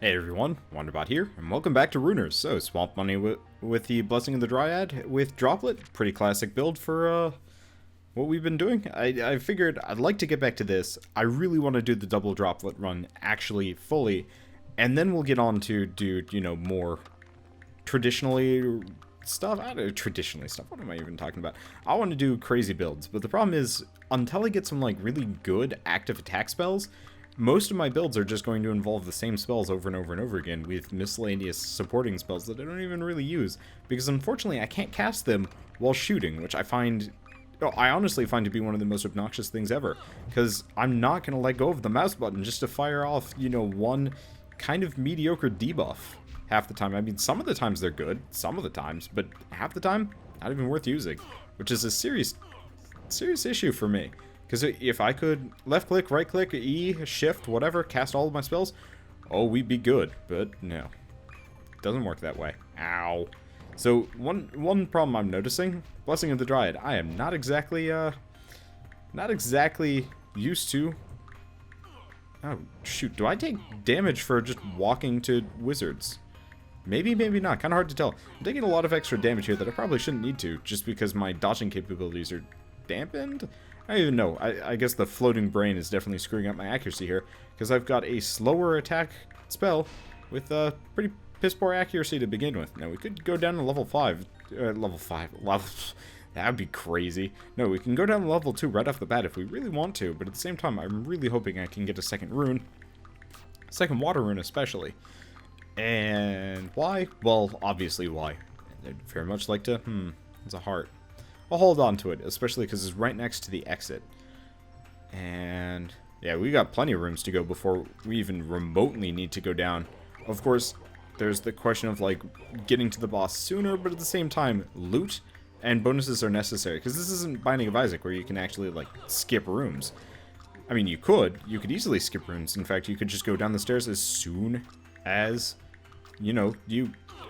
Hey everyone, Wanderbot here, and welcome back to Runers. So, Swamp Money with the Blessing of the Dryad with Droplet. Pretty classic build for what we've been doing. I figured I'd like to get back to this. I really want to do the double Droplet run actually fully, and then we'll get on to do, more traditionally stuff. I don't know, traditionally stuff. What am I even talking about? I want to do crazy builds, but the problem is, until I get some really good active attack spells, most of my builds are just going to involve the same spells over and over and over again with miscellaneous supporting spells that I don't even really use, because unfortunately I can't cast them while shooting, which I honestly find to be one of the most obnoxious things ever, because I'm not going to let go of the mouse button just to fire off, one kind of mediocre debuff half the time. I mean, some of the times they're good, some of the times, but half the time, not even worth using, which is a serious issue for me. Because if I could left click, right click, E, shift, whatever, cast all of my spells, oh, we'd be good. But no, it doesn't work that way. Ow. So one problem I'm noticing, Blessing of the Dryad, I am not exactly used to. Oh shoot, do I take damage for just walking to wizards? Maybe, maybe not. Kind of hard to tell. I'm taking a lot of extra damage here that I probably shouldn't need to, just because my dodging capabilities are dampened. I don't even know. I guess the floating brain is definitely screwing up my accuracy here, because I've got a slower attack spell with pretty piss poor accuracy to begin with. Now, we could go down to level 5. That'd be crazy. No, we can go down to level 2 right off the bat if we really want to, but at the same time, I'm really hoping I can get a second rune. Second water rune, especially. And why? Well, obviously why. I'd very much like to... it's a heart. I'll hold on to it, especially because it's right next to the exit. And yeah, we got plenty of rooms to go before we even remotely need to go down. Of course, there's the question of getting to the boss sooner, but at the same time, loot and bonuses are necessary, because this isn't Binding of Isaac where you can actually skip rooms. I mean, you could easily skip rooms. In fact, you could just go down the stairs as soon as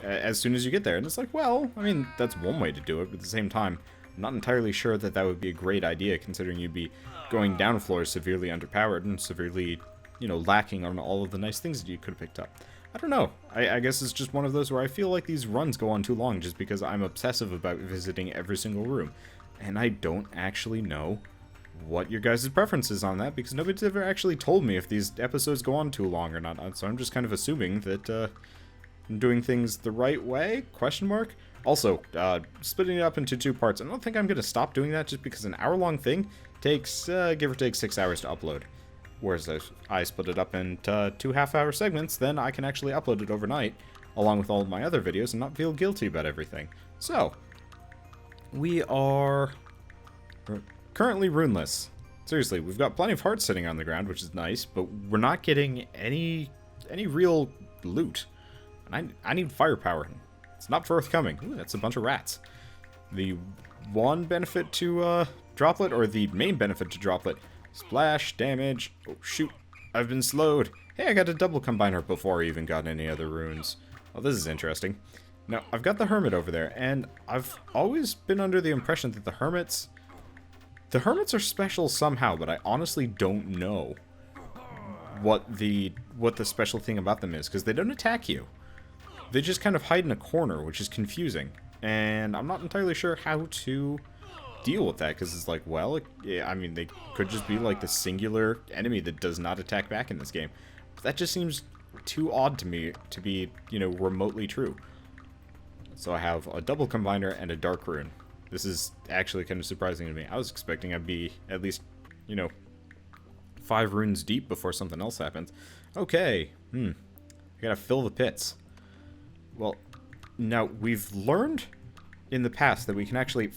as soon as you get there. And it's well, I mean, that's one way to do it, but at the same time, I'm not entirely sure that that would be a great idea, considering you'd be going down floors severely underpowered and severely, lacking on all of the nice things that you could have picked up. I don't know. I guess it's just one of those where I feel like these runs go on too long just because I'm obsessive about visiting every single room. And I don't actually know what your guys' preference is on that, because nobody's ever actually told me if these episodes go on too long or not. So I'm just kind of assuming that I'm doing things the right way? Question mark? Also, splitting it up into 2 parts. I don't think I'm going to stop doing that just because an hour-long thing takes, give or take, 6 hours to upload. Whereas if I split it up into 2 half-hour segments, then I can actually upload it overnight, along with all of my other videos, and not feel guilty about everything. So, we are currently runeless. Seriously, we've got plenty of hearts sitting on the ground, which is nice, but we're not getting any real loot. And I need firepower. It's not forthcoming. Ooh, that's a bunch of rats. The one benefit to Droplet, or the main benefit to Droplet, splash damage. Oh shoot, I've been slowed. Hey, I got a double combiner before I even got any other runes. Oh, this is interesting. Now, I've got the Hermit over there, and I've always been under the impression that the Hermits are special somehow, but I honestly don't know what the special thing about them is, because they don't attack you. They just kind of hide in a corner, which is confusing. And I'm not entirely sure how to deal with that, because it's well, yeah, I mean, they could just be the singular enemy that does not attack back in this game. But that just seems too odd to me to be, remotely true. So I have a double combiner and a dark rune. This is actually kind of surprising to me. I was expecting I'd be at least, 5 runes deep before something else happens. Okay, I gotta fill the pits. Well, now we've learned in the past that we can actually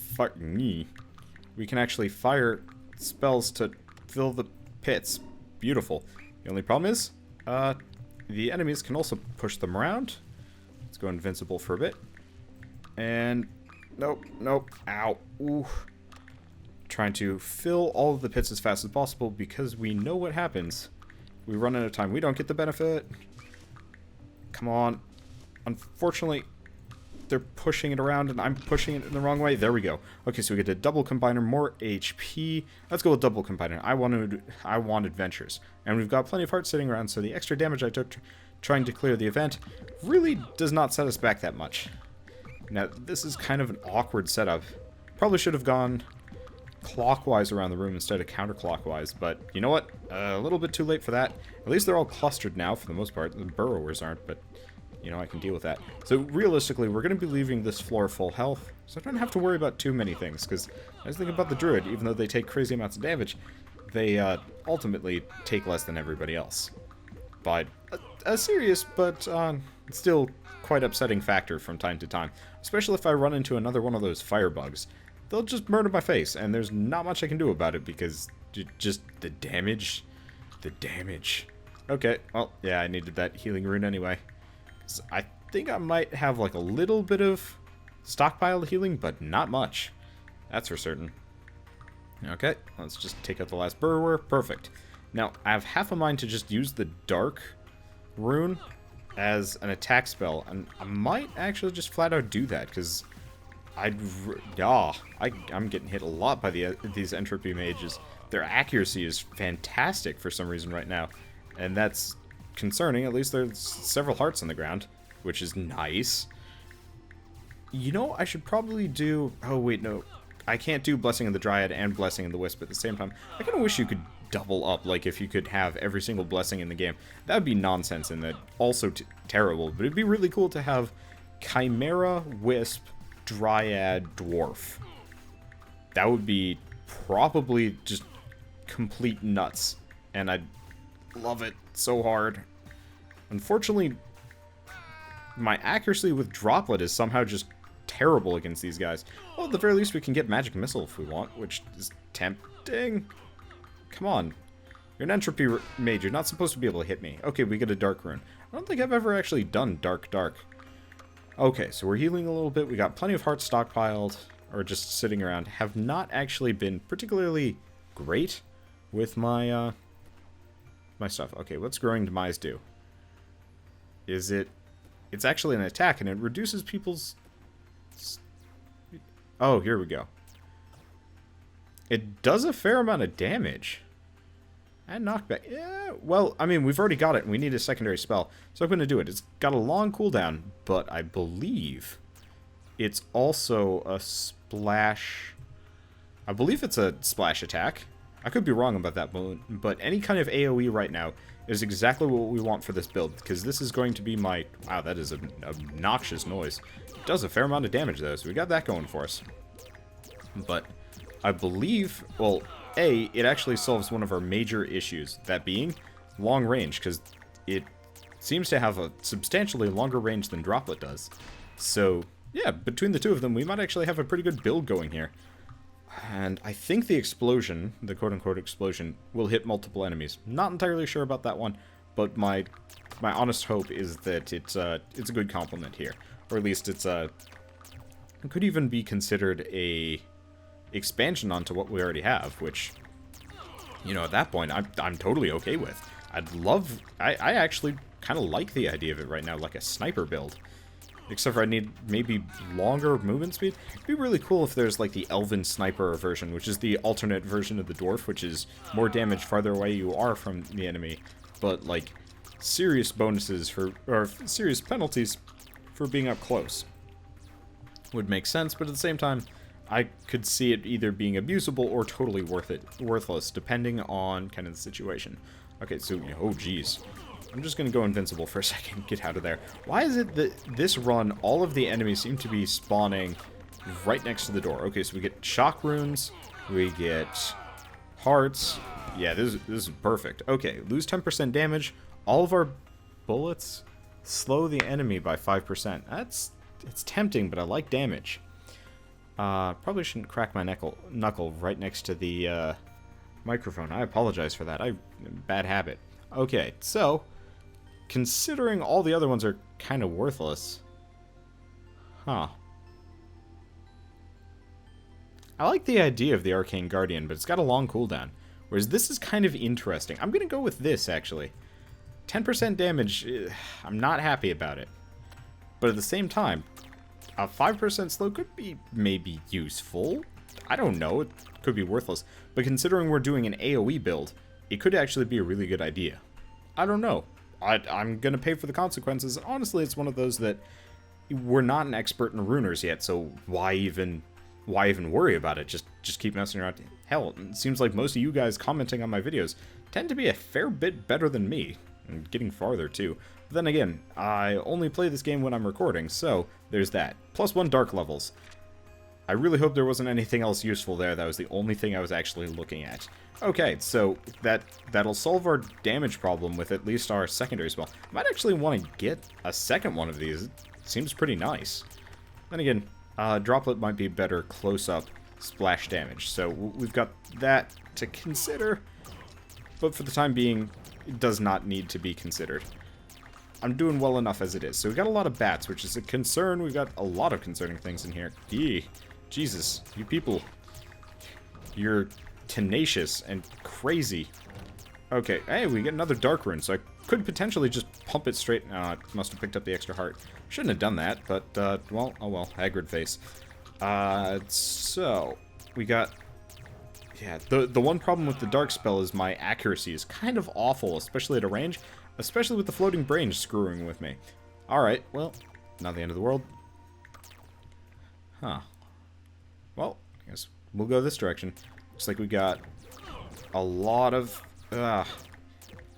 fire spells to fill the pits. Beautiful. The only problem is, the enemies can also push them around. Let's go invincible for a bit. And nope, ow, ooh. Trying to fill all of the pits as fast as possible because we know what happens. We run out of time. We don't get the benefit. Come on. Unfortunately, they're pushing it around and I'm pushing it in the wrong way. There we go. Okay, so we get a double combiner, more HP. Let's go with double combiner. I want adventures. And we've got plenty of hearts sitting around, so the extra damage I took trying to clear the event really does not set us back that much. Now, this is kind of an awkward setup. Probably should have gone clockwise around the room instead of counterclockwise, but you know what? A little bit too late for that. At least they're all clustered now for the most part. The burrowers aren't, but you know, I can deal with that. So realistically, we're going to be leaving this floor full health, so I don't have to worry about too many things, because I was thinking about the druid. Even though they take crazy amounts of damage, they ultimately take less than everybody else. By a serious, but still quite upsetting factor from time to time. Especially if I run into another one of those firebugs. They'll just murder my face, and there's not much I can do about it, because just the damage. The damage. Okay, well, yeah, I needed that healing rune anyway. So I think I might have like a little bit of stockpiled healing, but not much. That's for certain. Okay, let's just take out the last burrower. Perfect. Now, I have half a mind to just use the dark rune as an attack spell, and I might actually just flat out do that, because I'm getting hit a lot by these entropy mages. Their accuracy is fantastic for some reason right now, and that's concerning. At least there's several hearts on the ground, which is nice. You know, I should probably do... Oh, wait, no. I can't do Blessing of the Dryad and Blessing of the Wisp at the same time. I kind of wish you could double up, like if you could have every single blessing in the game. That would be nonsense and that also terrible, but it'd be really cool to have Chimera, Wisp, Dryad, Dwarf. That would be probably just complete nuts, and I'd love it so hard. Unfortunately, my accuracy with Droplet is somehow just terrible against these guys. Well, at the very least we can get Magic Missile if we want, which is tempting. Come on. You're an entropy mage. You're not supposed to be able to hit me. Okay, we get a Dark Rune. I don't think I've ever actually done Dark. Okay, so we're healing a little bit. We got plenty of hearts stockpiled, or just sitting around. Have not actually been particularly great with my, my stuff. Okay, what's Growing Demise do? Is it... It's actually an attack, and it reduces people's... Oh, here we go. It does a fair amount of damage. And knockback. Yeah, well, I mean, we've already got it, and we need a secondary spell. So I'm going to do it. It's got a long cooldown, but I believe it's also a splash... I believe it's a splash attack. I could be wrong about that, but any kind of AoE right now is exactly what we want for this build, because this is going to be my... Wow, that is an obnoxious noise. It does a fair amount of damage, though, so we got that going for us. But I believe... Well, A, it actually solves one of our major issues, that being long range, because it seems to have a substantially longer range than Droplet does. So, yeah, between the two of them, we might actually have a pretty good build going here. And I think the explosion, the quote-unquote explosion, will hit multiple enemies. Not entirely sure about that one, but my honest hope is that it's a good complement here. Or at least it could even be considered a expansion onto what we already have, which, you know, at that point, I'm totally okay with. I actually kind of like the idea of it right now, like a sniper build. Except for I need maybe longer movement speed. It'd be really cool if there's like the Elven Sniper version, which is the alternate version of the Dwarf, which is more damage farther away you are from the enemy, but like serious bonuses for, or serious penalties for being up close. Would make sense, but at the same time, I could see it either being abusable or totally worthless, depending on kind of the situation. Okay, so, oh geez. I'm just going to go invincible for a second, get out of there. Why is it that this run, all of the enemies seem to be spawning right next to the door? Okay, so we get shock runes, we get hearts. Yeah, this is perfect. Okay, lose 10% damage. All of our bullets slow the enemy by 5%. It's tempting, but I like damage. Probably shouldn't crack my knuckle right next to the microphone. I apologize for that. Bad habit. Okay, so considering all the other ones are kind of worthless. Huh. I like the idea of the Arcane Guardian, but it's got a long cooldown. Whereas this is kind of interesting. I'm going to go with this, actually. 10% damage, I'm not happy about it. But at the same time, a 5% slow could be maybe useful. I don't know, it could be worthless. But considering we're doing an AoE build, it could actually be a really good idea. I don't know. I'm going to pay for the consequences. Honestly, it's one of those that we're not an expert in runers yet, so why even worry about it? Just keep messing around. Hell, it seems like most of you guys commenting on my videos tend to be a fair bit better than me, and getting farther too. But then again, I only play this game when I'm recording, so there's that. +1 dark levels. I really hope there wasn't anything else useful there. That was the only thing I was actually looking at. Okay, so that'll solve our damage problem with at least our secondary spell. I might actually want to get a second one of these. It seems pretty nice. Then again, droplet might be better close-up splash damage. So we've got that to consider, but for the time being, it does not need to be considered. I'm doing well enough as it is. So we've got a lot of bats, which is a concern. We've got a lot of concerning things in here. Eee, Jesus, you people, you're tenacious and crazy. Okay, hey, we get another dark rune, so I could potentially just pump it straight. I must have picked up the extra heart. Shouldn't have done that, but, well, oh well, haggard face. So, we got, yeah, the one problem with the dark spell is my accuracy is kind of awful, especially at a range, especially with the floating brain screwing with me. Alright, well, not the end of the world. Huh. Well, I guess we'll go this direction. Looks like we got a lot of, what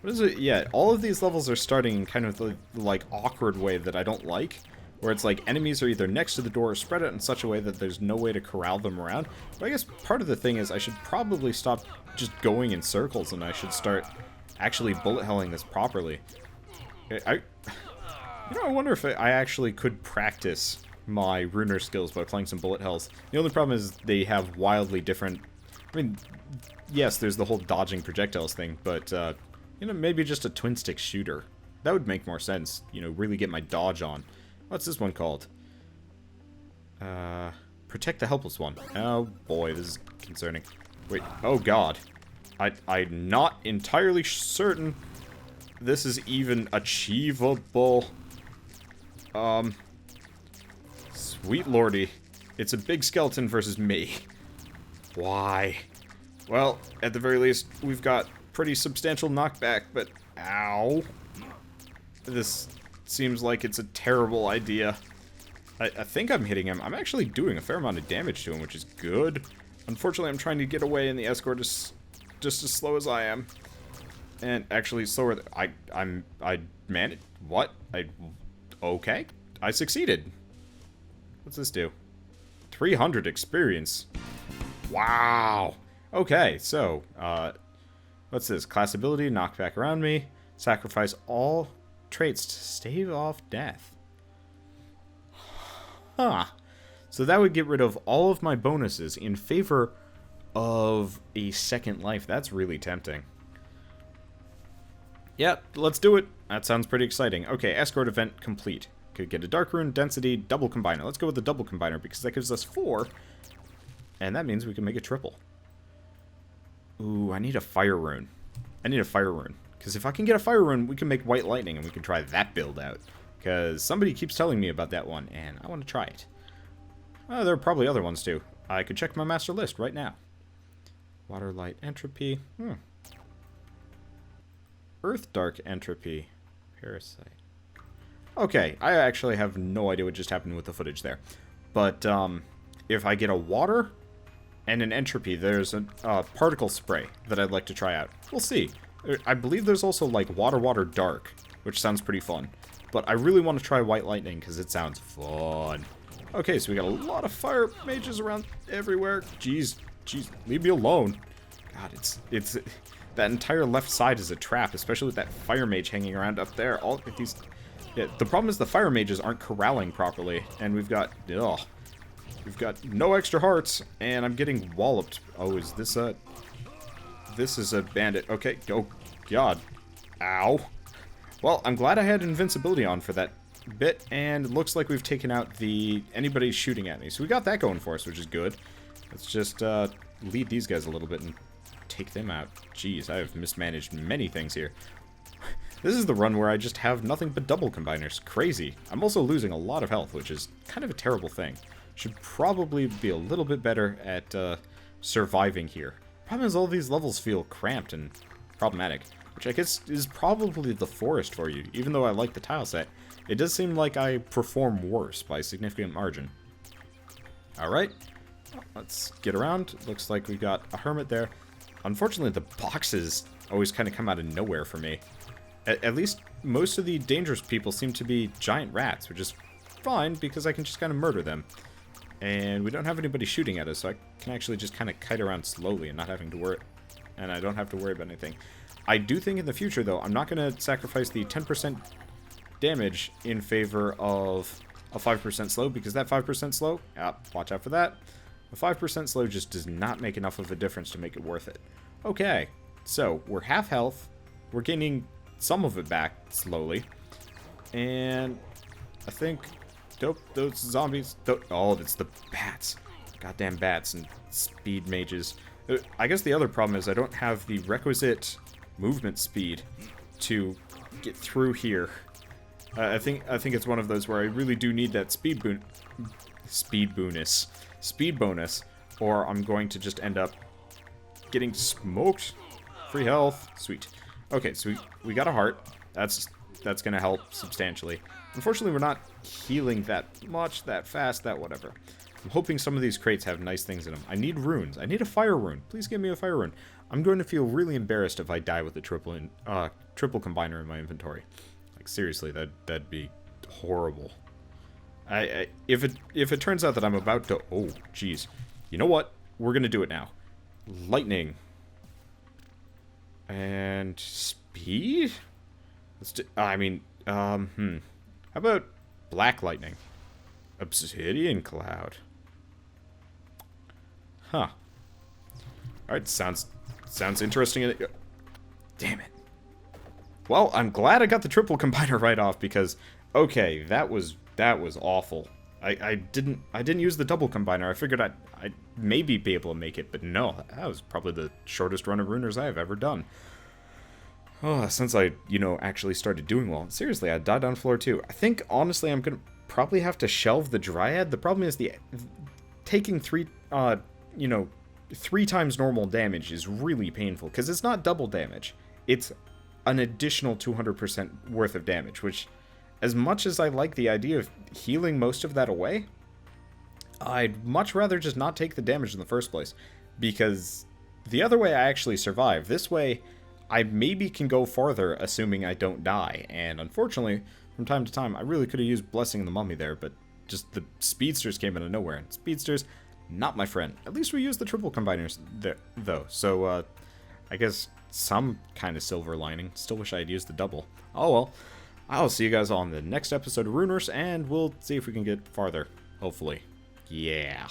is it? Yeah, all of these levels are starting in kind of the, like, awkward way that I don't like. Where it's like enemies are either next to the door or spread out in such a way that there's no way to corral them around. But I guess part of the thing is I should probably stop just going in circles and I should start actually bullet helling this properly. I wonder if I actually could practice my runer skills by playing some bullet hells. The only problem is they have wildly different... I mean, yes, there's the whole dodging projectiles thing, but, you know, maybe just a twin-stick shooter. That would make more sense, you know, really get my dodge on. What's this one called? Protect the helpless one. Oh boy, this is concerning. Wait, oh god. I'm not entirely certain this is even achievable. Sweet lordy. It's a big skeleton versus me. Why? Well, at the very least, we've got pretty substantial knockback, but ow. This seems like it's a terrible idea. I think I'm hitting him. I'm actually doing a fair amount of damage to him, which is good. Unfortunately, I'm trying to get away, and the escort is just as slow as I am. And actually slower than... I managed... What? Okay. I succeeded. What's this do? 300 experience. Wow. Okay, so, what's this? Class ability, knockback around me. Sacrifice all traits to stave off death. Huh. So that would get rid of all of my bonuses in favor of a second life. That's really tempting. Yeah, let's do it. That sounds pretty exciting. Okay, escort event complete. Could get a dark rune, density, double combiner. Let's go with the double combiner because that gives us 4. And that means we can make a triple. Ooh, I need a fire rune. I need a fire rune. Because if I can get a fire rune, we can make white lightning and we can try that build out. Because somebody keeps telling me about that one, and I want to try it. Oh, there are probably other ones too. I could check my master list right now. Water, light, entropy. Earth, dark, entropy. Parasite. Okay, I actually have no idea what just happened with the footage there. But, if I get a water and an entropy, there's a particle spray that I'd like to try out. We'll see. I believe there's also, like, water, dark, which sounds pretty fun. But I really want to try white lightning because it sounds fun. Okay, so we got a lot of fire mages around everywhere. Jeez, leave me alone. God, it's that entire left side is a trap, especially with that fire mage hanging around up there. All of these, yeah, the problem is the fire mages aren't corralling properly, and we've got no extra hearts, and I'm getting walloped. Oh, is this a? This is a bandit. Okay, oh god, ow. Well, I'm glad I had invincibility on for that bit, and it looks like we've taken out anybody shooting at me. So we got that going for us, which is good. Let's just lead these guys a little bit and take them out. Jeez, I have mismanaged many things here. This is the run where I just have nothing but double combiners. Crazy. I'm also losing a lot of health, which is kind of a terrible thing. Should probably be a little bit better at surviving here. Problem is all these levels feel cramped, and problematic. Which I guess is probably the forest for you. Even though I like the tile set, it does seem like I perform worse by a significant margin. Alright, let's get around. Looks like we've got a hermit there. Unfortunately, the boxes always kind of come out of nowhere for me. At least most of the dangerous people seem to be giant rats, which is fine because I can just kind of murder them. And we don't have anybody shooting at us, so I can actually just kind of kite around slowly and not having to worry. And I don't have to worry about anything. I do think in the future, though, I'm not going to sacrifice the 10% damage in favor of a 5% slow, because that 5% slow, watch out for that, a 5% slow just does not make enough of a difference to make it worth it. Okay, so we're half health, we're gaining some of it back slowly, and I think, those zombies, oh, it's the bats, goddamn bats and speed mages. I guess the other problem is I don't have the requisite movement speed to get through here. I think it's one of those where I really do need that speed bonus, or I'm going to just end up getting smoked. Free health, sweet. Okay, so we got a heart. That's gonna help substantially. Unfortunately, we're not healing that much, that fast, that whatever. I'm hoping some of these crates have nice things in them. I need runes. I need a fire rune. Please give me a fire rune. I'm going to feel really embarrassed if I die with a triple combiner in my inventory. Like, seriously, that'd be horrible. If it turns out that I'm about to... Oh, jeez. You know what? We're going to do it now. Lightning. And speed? Let's do... How about black lightning? Obsidian cloud. Huh. Alright, sounds interesting. Damn it. Well, I'm glad I got the triple combiner right off, because, okay, that was awful. I didn't use the double combiner. I figured I'd maybe be able to make it, but no, that was probably the shortest run of Runers I have ever done. Oh, since I, actually started doing well. Seriously, I died on floor 2. I think, honestly, I'm gonna probably have to shelve the Dryad. The problem is taking 3 times normal damage is really painful, because it's not double damage. It's an additional 200% worth of damage, which, as much as I like the idea of healing most of that away, I'd much rather just not take the damage in the first place, because the other way I actually survive. This way, I maybe can go farther, assuming I don't die, and unfortunately, from time to time, I really could have used Blessing the Mummy there, but just the speedsters came out of nowhere, and speedsters, not my friend. At least we used the triple combiners there, though, so, I guess some kind of silver lining. Still wish I had used the double. Oh well. I'll see you guys on the next episode of Runers, and we'll see if we can get farther. Hopefully. Yeah.